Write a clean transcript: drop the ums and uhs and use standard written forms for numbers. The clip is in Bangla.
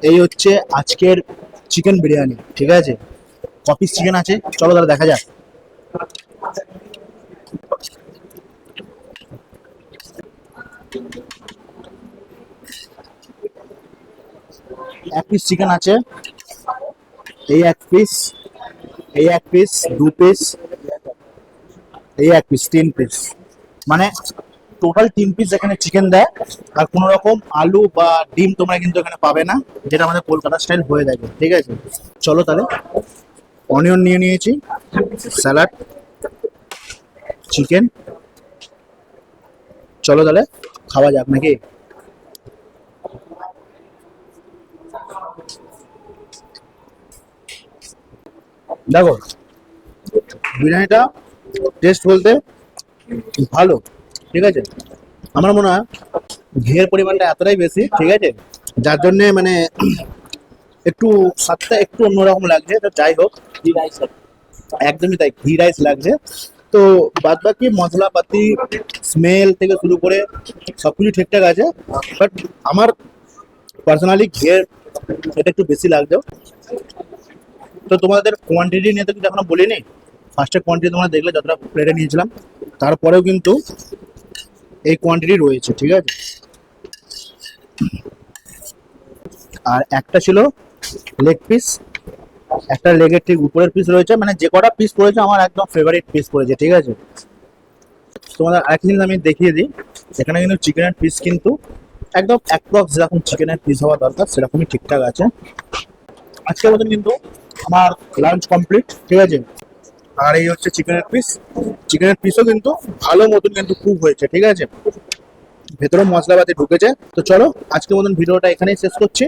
এই হচ্ছে আজকের চিকেন বিরিয়ানি, ঠিক আছে? কপিস চিকেন আছে, চলো তাহলে দেখা যাক। এক পিস চিকেন আছে, এই এক পিস, এই এক পিস, দু পিস, এই এক পিস, তিন পিস, মানে টোটাল তিন পিস এখানে চিকেন দেয়। আর কোনো রকম আলু বা ডিম তোমরা কিন্তু এখানে পাবে না, যেটা আমাদের কলকাতা স্টাইল হয়ে থাকে, ঠিক আছে? চলো তাহলে, অনিয়ন নিয়ে নিয়েছি, স্যালাড, চিকেন, চলো তাহলে খাওয়া যাক নাকি। দেখো, বিরিয়ানিটা টেস্ট বলতে ভালো, ঠিক আছে? আমার মনে হয় ঘিয়ের পরিমাণটা এতটাই বেশি, ঠিক আছে, যার জন্যে মানে একটু স্বাদটা একটু অন্যরকম লাগছে। তো যাই হোক, একদমই তাই, ঘি রাইস লাগছে। তো বাদ বাকি মশলাপাতি, স্মেল থেকে শুরু করে সবকিছু ঠিকঠাক আছে। বাট আমার পার্সোনালি ঘিয়ের এটা একটু বেশি লাগছে। তো তোমাদের কোয়ান্টিটি নিয়ে তো কিছু এখনো বলিনি। ফার্স্টে কোয়ান্টিটি তোমরা দেখলে যতটা প্লেটে নিয়েছিলাম, তারপরেও কিন্তু এই কোয়ান্টিটি রয়েছে, ঠিক আছে? আর একটা ছিল লেগ পিস, একটা লেগের ঠিক উপরের পিস রয়েছে, মানে যে কটা পিস পড়েছে আমার একদম ফেভারিট পিস পড়েছে, ঠিক আছে? তোমাদের আরেকটা জিনিস আমি দেখিয়ে দিই, এখানে কিন্তু চিকেনের পিস কিন্তু একদম অ্যাপ্রক্স যেরকম চিকেনের পিস হওয়া দরকার সেরকমই ঠিকঠাক আছে। আজকের মতন কিন্তু আমার লাঞ্চ কমপ্লিট, ঠিক আছে? আর এই হচ্ছে চিকেনের পিস, চিকেনের পিসও কিন্তু ভালো মতন কিন্তু কুক হয়েছে, ঠিক আছে? ভেতরে মশলাপাতি ঢুকেছে। তো চলো, আজকের মতন ভিডিওটা এখানেই শেষ করছি।